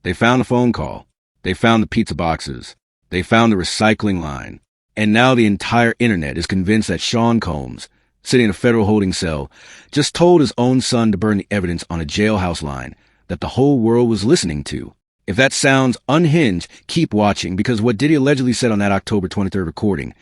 They found the phone call. They found the pizza boxes. They found the recycling line. And now the entire internet is convinced that Sean Combs, sitting in a federal holding cell, just told his own son to burn the evidence on a jailhouse line that the whole world was listening to. If that sounds unhinged, keep watching, because what Diddy allegedly said on that October 23rd recording,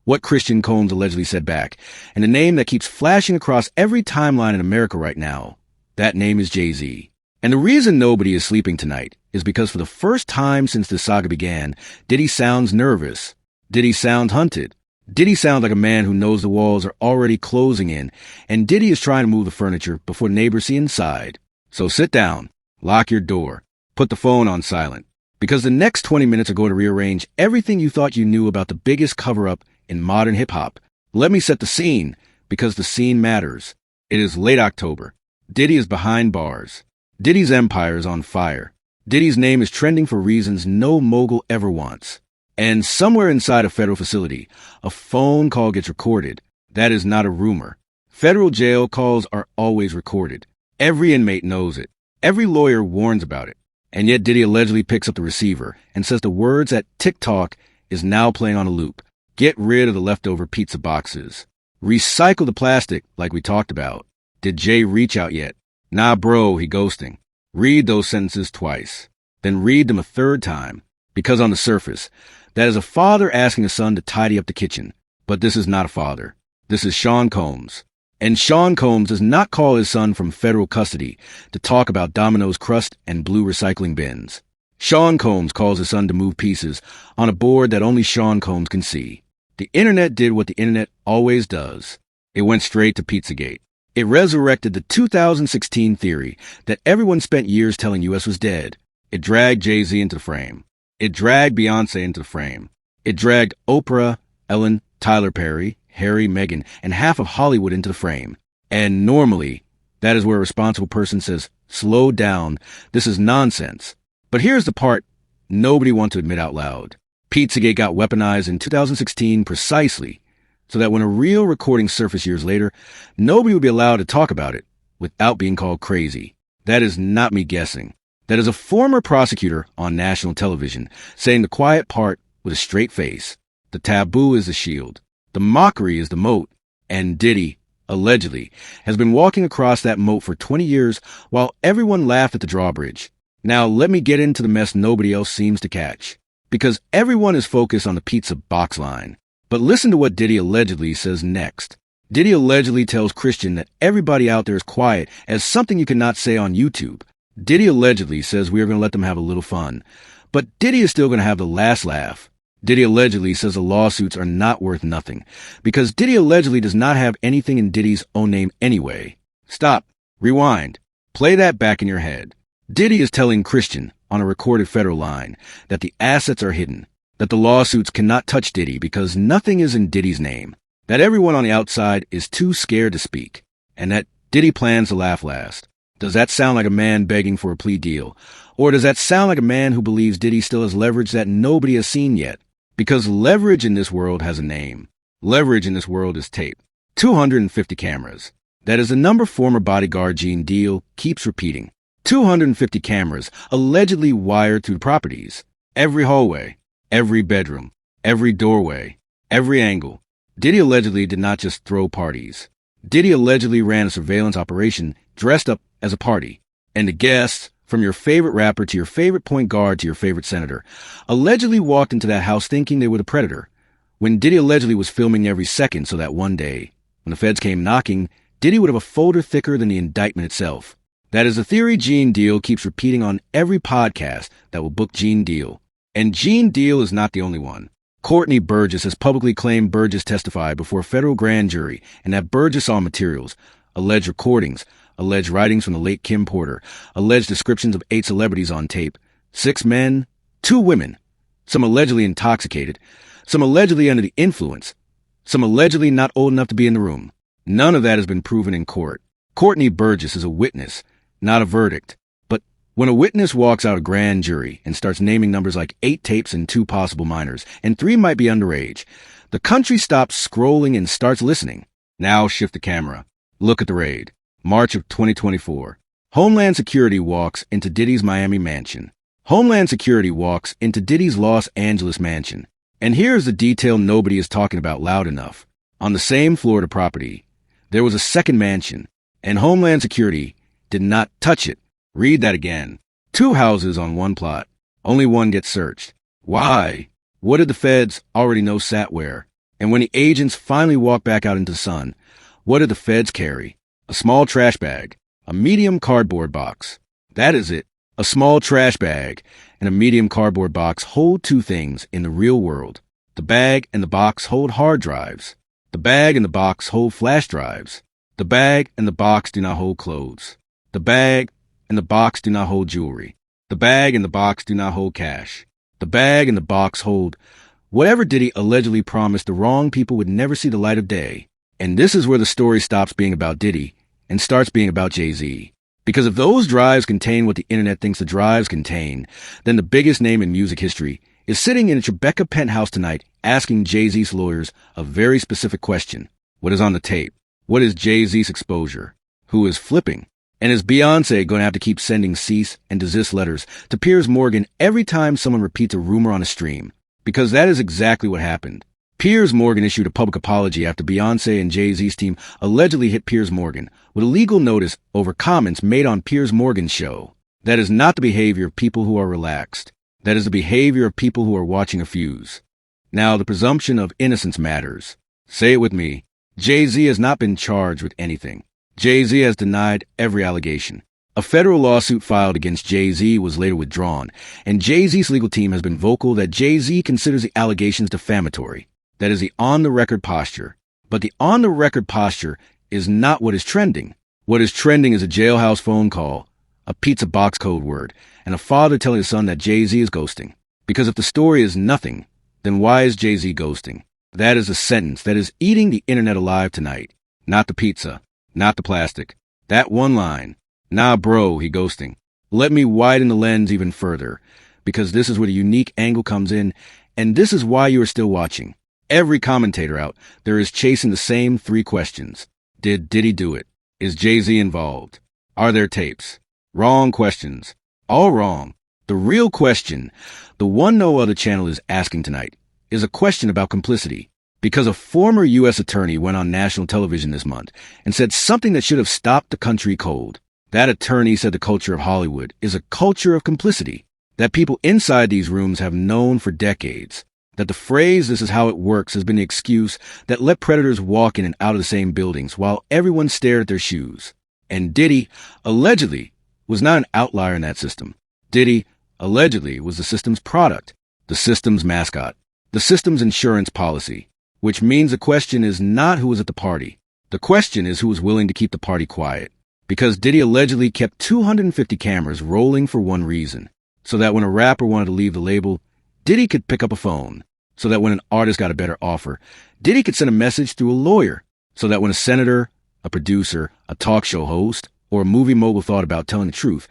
what Christian Combs allegedly said back, and the name that keeps flashing across every timeline in America right now, that name is JayZ. And the reason nobody is sleeping tonight is because for the first time since this saga began, Diddy sounds nervous. Diddy sounds hunted. Diddy sounds like a man who knows the walls are already closing in, and Diddy is trying to move the furniture before neighbors see inside. So sit down, lock your door, put the phone on silent, because the next 20 minutes are going to rearrange everything you thought you knew about the biggest cover-up in modern hip-hop. Let me set the scene, because the scene matters. It is late October. Diddy is behind bars. Diddy's empire is on fire. Diddy's name is trending for reasons no mogul ever wants. And somewhere inside a federal facility, a phone call gets recorded. That is not a rumor. Federal jail calls are always recorded. Every inmate knows it. Every lawyer warns about it. And yet Diddy allegedly picks up the receiver and says the words that TikTok is now playing on a loop. Get rid of the leftover pizza boxes. Recycle the plastic like we talked about. Did Jay reach out yet? Nah, bro, he ghosting. Read those sentences twice. Then read them a third time. Because on the surface, that is a father asking a son to tidy up the kitchen. But this is not a father. This is Sean Combs. And Sean Combs does not call his son from federal custody to talk about Domino's crust and blue recycling bins. Sean Combs calls his son to move pieces on a board that only Sean Combs can see. The internet did what the internet always does. It went straight to Pizzagate. It resurrected the 2016 theory that everyone spent years telling US was dead. It dragged JayZ into the frame. It dragged Beyonce into the frame. It dragged Oprah, Ellen, Tyler Perry, Harry, Meghan, and half of Hollywood into the frame. And normally, that is where a responsible person says, slow down, this is nonsense. But here's the part nobody wants to admit out loud. Pizzagate got weaponized in 2016 precisely so that when a real recording surfaced years later, nobody would be allowed to talk about it without being called crazy. That is not me guessing. That is a former prosecutor on national television saying the quiet part with a straight face. The taboo is the shield. The mockery is the moat. And Diddy, allegedly, has been walking across that moat for 20 years while everyone laughed at the drawbridge. Now let me get into the mess nobody else seems to catch. Because everyone is focused on the pizza box line. But listen to what Diddy allegedly says next. Diddy allegedly tells Christian that everybody out there is quiet as something you cannot say on YouTube. Diddy allegedly says we are going to let them have a little fun. But Diddy is still going to have the last laugh. Diddy allegedly says the lawsuits are not worth nothing because Diddy allegedly does not have anything in Diddy's own name anyway. Stop. Rewind. Play that back in your head. Diddy is telling Christian on a recorded federal line that the assets are hidden, that the lawsuits cannot touch Diddy because nothing is in Diddy's name, that everyone on the outside is too scared to speak, and that Diddy plans to laugh last. Does that sound like a man begging for a plea deal? Or does that sound like a man who believes Diddy still has leverage that nobody has seen yet? Because leverage in this world has a name. Leverage in this world is tape. 250 cameras. That is the number former bodyguard Gene Deal keeps repeating. 250 cameras allegedly wired through properties. Every hallway, every bedroom, every doorway, every angle. Diddy allegedly did not just throw parties. Diddy allegedly ran a surveillance operation dressed up as a party. And the guests, from your favorite rapper to your favorite point guard to your favorite senator, allegedly walked into that house thinking they were the predator. When Diddy allegedly was filming every second so that one day, when the feds came knocking, Diddy would have a folder thicker than the indictment itself. That is a theory Gene Deal keeps repeating on every podcast that will book Gene Deal. And Gene Deal is not the only one. Courtney Burgess has publicly claimed Burgess testified before a federal grand jury and that Burgess saw materials, alleged recordings, alleged writings from the late Kim Porter, alleged descriptions of 8 celebrities on tape, 6 men, 2 women, some allegedly intoxicated, some allegedly under the influence, some allegedly not old enough to be in the room. None of that has been proven in court. Courtney Burgess is a witness, not a verdict. But when a witness walks out a grand jury and starts naming numbers like 8 tapes and 2 possible minors, and 3 might be underage, the country stops scrolling and starts listening. Now shift the camera. Look at the raid. March of 2024. Homeland Security walks into Diddy's Miami mansion. Homeland Security walks into Diddy's Los Angeles mansion. And here's the detail nobody is talking about loud enough. On the same Florida property, there was a second mansion, and Homeland Security did not touch it. Read that again. 2 houses on one plot. Only one gets searched. Why? What did the feds already know sat where? And when the agents finally walked back out into the sun, what did the feds carry? A small trash bag, a medium cardboard box. That is it. A small trash bag and a medium cardboard box hold 2 things in the real world. The bag and the box hold hard drives. The bag and the box hold flash drives. The bag and the box do not hold clothes. The bag and the box do not hold jewelry. The bag and the box do not hold cash. The bag and the box hold whatever Diddy allegedly promised the wrong people would never see the light of day. And this is where the story stops being about Diddy and starts being about JayZ. Because if those drives contain what the internet thinks the drives contain, then the biggest name in music history is sitting in a Tribeca penthouse tonight asking JayZ's lawyers a very specific question. What is on the tape? What is JayZ's exposure? Who is flipping? And is Beyonce going to have to keep sending cease and desist letters to Piers Morgan every time someone repeats a rumor on a stream? Because that is exactly what happened. Piers Morgan issued a public apology after Beyonce and JayZ's team allegedly hit Piers Morgan with a legal notice over comments made on Piers Morgan's show. That is not the behavior of people who are relaxed. That is the behavior of people who are watching a fuse. Now, the presumption of innocence matters. Say it with me. JayZ has not been charged with anything. JayZ has denied every allegation. A federal lawsuit filed against JayZ was later withdrawn, and JayZ's legal team has been vocal that JayZ considers the allegations defamatory. That is the on-the-record posture. But the on-the-record posture is not what is trending. What is trending is a jailhouse phone call, a pizza box code word, and a father telling his son that JayZ is ghosting. Because if the story is nothing, then why is JayZ ghosting? That is a sentence that is eating the internet alive tonight. Not the pizza, not the plastic. That one line, nah bro, he ghosting. Let me widen the lens even further, because this is where the unique angle comes in, and this is why you are still watching. Every commentator out there is chasing the same 3 questions. Did Diddy do it? Is JayZ involved? Are there tapes? Wrong questions. All wrong. The real question, the one no other channel is asking tonight, is a question about complicity. Because a former U.S. attorney went on national television this month and said something that should have stopped the country cold. That attorney said the culture of Hollywood is a culture of complicity. That people inside these rooms have known for decades. That the phrase, "this is how it works," has been the excuse that let predators walk in and out of the same buildings while everyone stared at their shoes. And Diddy, allegedly, was not an outlier in that system. Diddy, allegedly, was the system's product, the system's mascot, the system's insurance policy, which means the question is not who was at the party. The question is who was willing to keep the party quiet. Because Diddy allegedly kept 250 cameras rolling for one reason, so that when a rapper wanted to leave the label, Diddy could pick up a phone. So that when an artist got a better offer, Diddy could send a message through a lawyer. So that when a senator, a producer, a talk show host, or a movie mogul thought about telling the truth,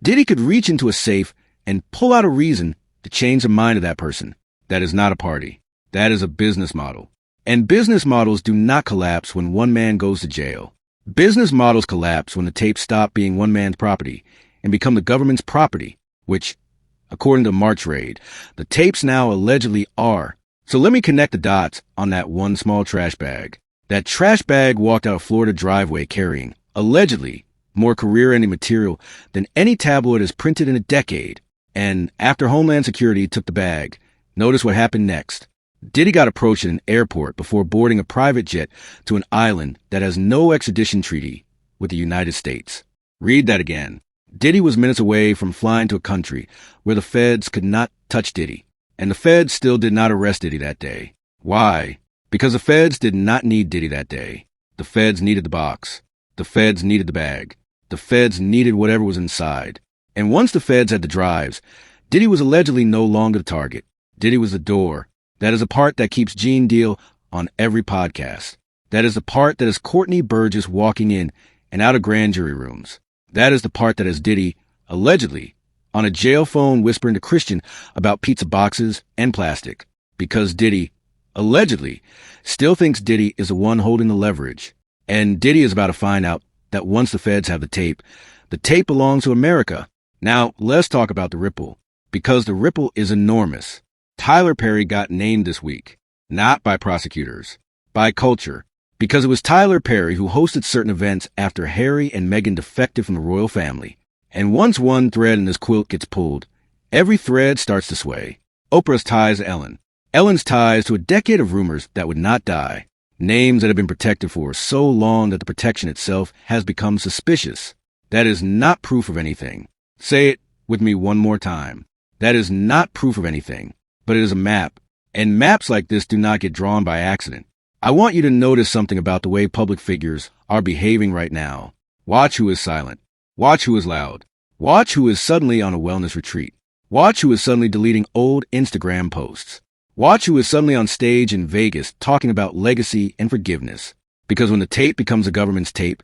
Diddy could reach into a safe and pull out a reason to change the mind of that person. That is not a party. That is a business model. And business models do not collapse when one man goes to jail. Business models collapse when the tapes stop being one man's property and become the government's property, which, according to March Raid, the tapes now allegedly are. So let me connect the dots on that one small trash bag. That trash bag walked out a Florida driveway carrying, allegedly, more career-ending material than any tabloid has printed in a decade. And after Homeland Security took the bag, notice what happened next. Diddy got approached at an airport before boarding a private jet to an island that has no extradition treaty with the United States. Read that again. Diddy was minutes away from flying to a country where the feds could not touch Diddy. And the feds still did not arrest Diddy that day. Why? Because the feds did not need Diddy that day. The feds needed the box. The feds needed the bag. The feds needed whatever was inside. And once the feds had the drives, Diddy was allegedly no longer the target. Diddy was the door. That is a part that keeps Gene Deal on every podcast. That is the part that is Courtney Burgess walking in and out of grand jury rooms. That is the part that has Diddy, allegedly, on a jail phone whispering to Christian about pizza boxes and plastic. Because Diddy, allegedly, still thinks Diddy is the one holding the leverage. And Diddy is about to find out that once the feds have the tape belongs to America. Now, let's talk about the ripple. because the ripple is enormous. Tyler Perry got named this week, not by prosecutors, by culture, because it was Tyler Perry who hosted certain events after Harry and Meghan defected from the royal family. And once one thread in this quilt gets pulled, every thread starts to sway. Oprah's ties to Ellen. Ellen's ties to a decade of rumors that would not die. Names that have been protected for so long that the protection itself has become suspicious. That is not proof of anything. Say it with me one more time. That is not proof of anything, but it is a map. And maps like this do not get drawn by accident. I want you to notice something about the way public figures are behaving right now. Watch who is silent. Watch who is loud. Watch who is suddenly on a wellness retreat. Watch who is suddenly deleting old Instagram posts. Watch who is suddenly on stage in Vegas talking about legacy and forgiveness. Because when the tape becomes the government's tape,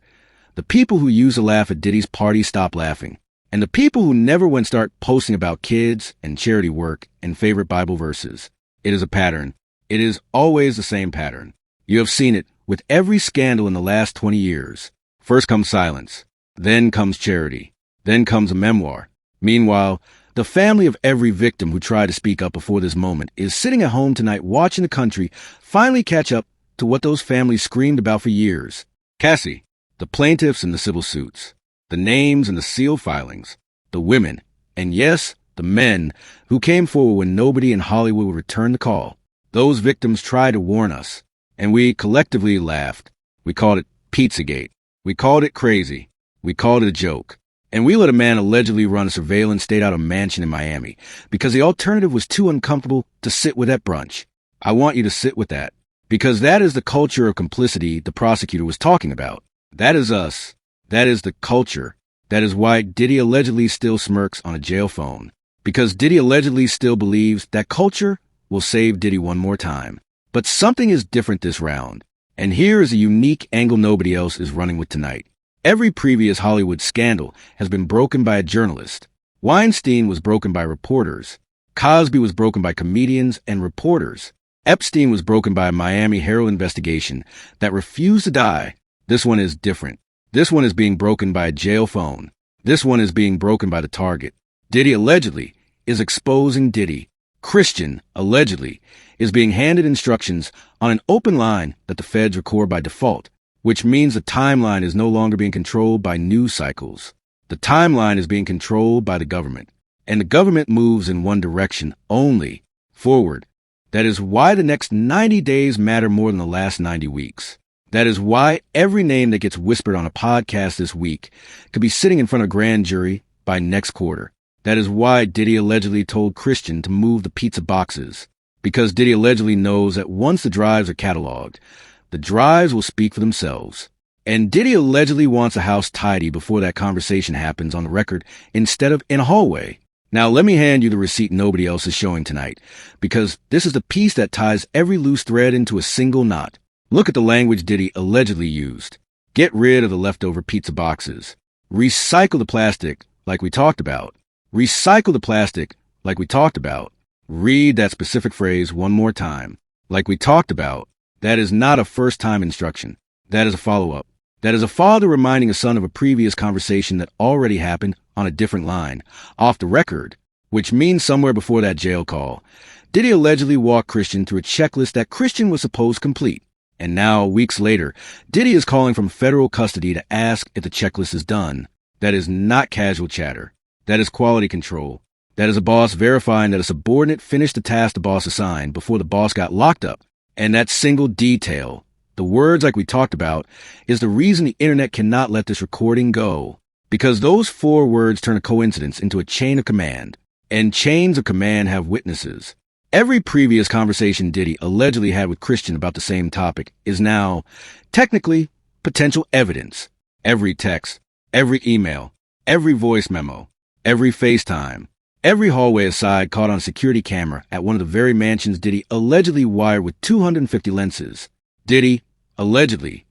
the people who used to laugh at Diddy's party stop laughing. And the people who never went start posting about kids and charity work and favorite Bible verses. It is a pattern. It is always the same pattern. You have seen it with every scandal in the last 20 years. First comes silence. Then comes charity. Then comes a memoir. Meanwhile, the family of every victim who tried to speak up before this moment is sitting at home tonight watching the country finally catch up to what those families screamed about for years. Cassie, the plaintiffs in the civil suits, the names and the sealed filings, the women, and yes, the men who came forward when nobody in Hollywood would return the call. Those victims tried to warn us, and we collectively laughed. We called it Pizzagate. We called it crazy. We called it a joke. And we let a man allegedly run a surveillance state out of a mansion in Miami because the alternative was too uncomfortable to sit with at brunch. I want you to sit with that, because that is the culture of complicity the prosecutor was talking about. That is us. That is the culture. That is why Diddy allegedly still smirks on a jail phone. Because Diddy allegedly still believes that culture will save Diddy one more time. But something is different this round. And here is a unique angle nobody else is running with tonight. Every previous Hollywood scandal has been broken by a journalist. Weinstein was broken by reporters. Cosby was broken by comedians and reporters. Epstein was broken by a Miami Herald investigation that refused to die. This one is different. This one is being broken by a jail phone. This one is being broken by the target. Diddy allegedly is exposing Diddy. Christian, allegedly, is being handed instructions on an open line that the feds record by default, which means the timeline is no longer being controlled by news cycles. The timeline is being controlled by the government, and the government moves in one direction only, forward. That is why the next 90 days matter more than the last 90 weeks. That is why every name that gets whispered on a podcast this week could be sitting in front of a grand jury by next quarter. That is why Diddy allegedly told Christian to move the pizza boxes, because Diddy allegedly knows that once the drives are cataloged, the drives will speak for themselves. And Diddy allegedly wants a house tidy before that conversation happens on the record instead of in a hallway. Now let me hand you the receipt nobody else is showing tonight, because this is the piece that ties every loose thread into a single knot. Look at the language Diddy allegedly used. Get rid of the leftover pizza boxes. Recycle the plastic like we talked about. Recycle the plastic like we talked about. Read that specific phrase one more time. Like we talked about. That is not a first-time instruction. That is a follow-up. That is a father reminding a son of a previous conversation that already happened on a different line, off the record, which means somewhere before that jail call. Diddy allegedly walked Christian through a checklist that Christian was supposed to complete. And now, weeks later, Diddy is calling from federal custody to ask if the checklist is done. That is not casual chatter. That is quality control. That is a boss verifying that a subordinate finished the task the boss assigned before the boss got locked up. And that single detail, the words like we talked about, is the reason the internet cannot let this recording go. Because those 4 words turn a coincidence into a chain of command. And chains of command have witnesses. Every previous conversation Diddy allegedly had with Christian about the same topic is now, technically, potential evidence. Every text, every email, every voice memo, every FaceTime, every hallway aside caught on a security camera at one of the very mansions Diddy allegedly wired with 250 lenses. Diddy, allegedly,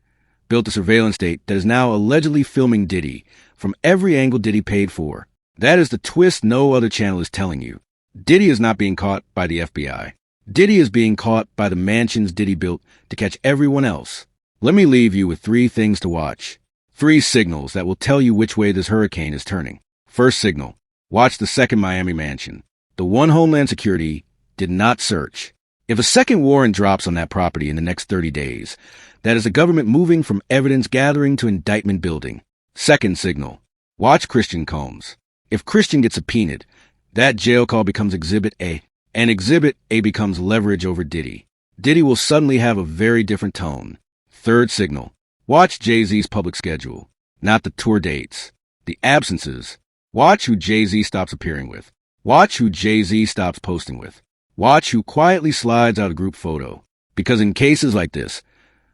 built a surveillance state that is now allegedly filming Diddy from every angle Diddy paid for. That is the twist no other channel is telling you. Diddy is not being caught by the FBI. Diddy is being caught by the mansions Diddy built to catch everyone else. Let me leave you with 3 things to watch. 3 signals that will tell you which way this hurricane is turning. First signal, watch the second Miami mansion. The one Homeland Security did not search. If a second warrant drops on that property in the next 30 days, that is the government moving from evidence gathering to indictment building. Second signal. Watch Christian Combs. If Christian gets subpoenaed, that jail call becomes Exhibit A, and Exhibit A becomes leverage over Diddy. Diddy will suddenly have a very different tone. Third signal. Watch JayZ's public schedule, not the tour dates, the absences. Watch who JayZ stops appearing with. Watch who JayZ stops posting with. Watch who quietly slides out a group photo. Because in cases like this,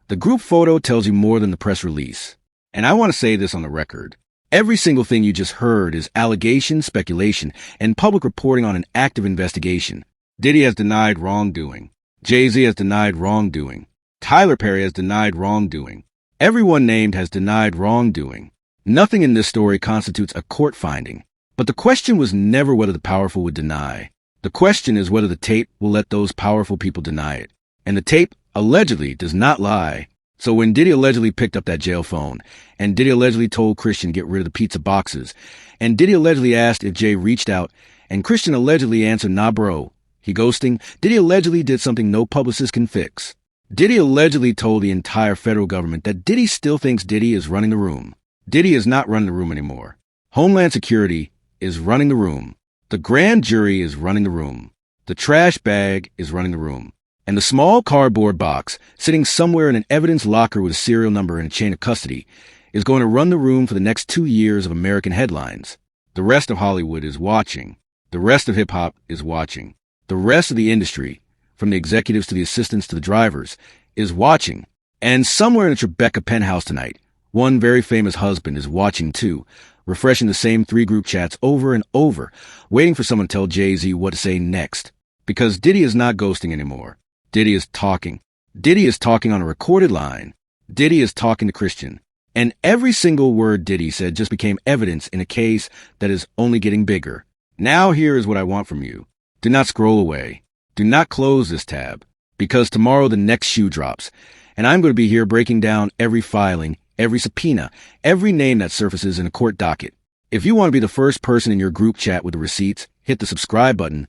the group photo tells you more than the press release. And I want to say this on the record. Every single thing you just heard is allegation, speculation, and public reporting on an active investigation. Diddy has denied wrongdoing. JayZ has denied wrongdoing. Tyler Perry has denied wrongdoing. Everyone named has denied wrongdoing. Nothing in this story constitutes a court finding. But the question was never whether the powerful would deny. The question is whether the tape will let those powerful people deny it. And the tape, allegedly, does not lie. So when Diddy allegedly picked up that jail phone, and Diddy allegedly told Christian to get rid of the pizza boxes, and Diddy allegedly asked if Jay reached out, and Christian allegedly answered, nah bro, he ghosting, Diddy allegedly did something no publicist can fix. Diddy allegedly told the entire federal government that Diddy still thinks Diddy is running the room. Diddy is not running the room anymore. Homeland Security is running the room. The grand jury is running the room. The trash bag is running the room. And the small cardboard box, sitting somewhere in an evidence locker with a serial number and a chain of custody, is going to run the room for the next 2 years of American headlines. The rest of Hollywood is watching. The rest of hip-hop is watching. The rest of the industry, from the executives to the assistants to the drivers, is watching. And somewhere in a Tribeca penthouse tonight, one very famous husband is watching too, refreshing the same 3 group chats over and over, waiting for someone to tell JayZ what to say next. Because Diddy is not ghosting anymore. Diddy is talking. Diddy is talking on a recorded line. Diddy is talking to Christian. And every single word Diddy said just became evidence in a case that is only getting bigger. Now here is what I want from you. Do not scroll away. Do not close this tab. Because tomorrow the next shoe drops. And I'm going to be here breaking down every filing, every subpoena, every name that surfaces in a court docket. If you want to be the first person in your group chat with the receipts, hit the subscribe button,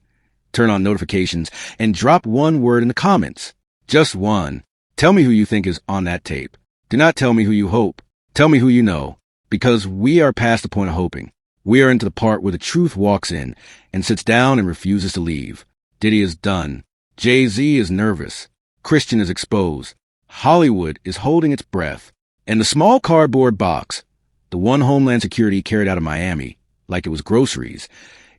turn on notifications, and drop one word in the comments. Just one. Tell me who you think is on that tape. Do not tell me who you hope. Tell me who you know. Because we are past the point of hoping. We are into the part where the truth walks in and sits down and refuses to leave. Diddy is done. JayZ is nervous. Christian is exposed. Hollywood is holding its breath. And the small cardboard box, the one Homeland Security carried out of Miami, like it was groceries,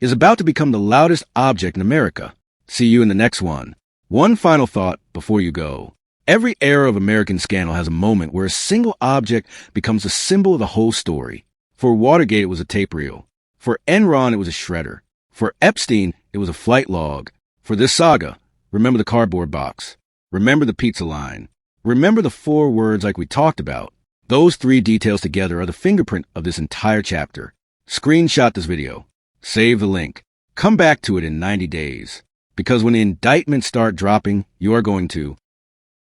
is about to become the loudest object in America. See you in the next one. One final thought before you go. Every era of American scandal has a moment where a single object becomes the symbol of the whole story. For Watergate, it was a tape reel. For Enron, it was a shredder. For Epstein, it was a flight log. For this saga, remember the cardboard box. Remember the pizza line. Remember the 4 words like we talked about. Those 3 details together are the fingerprint of this entire chapter. Screenshot this video. Save the link. Come back to it in 90 days. Because when the indictments start dropping, you are going to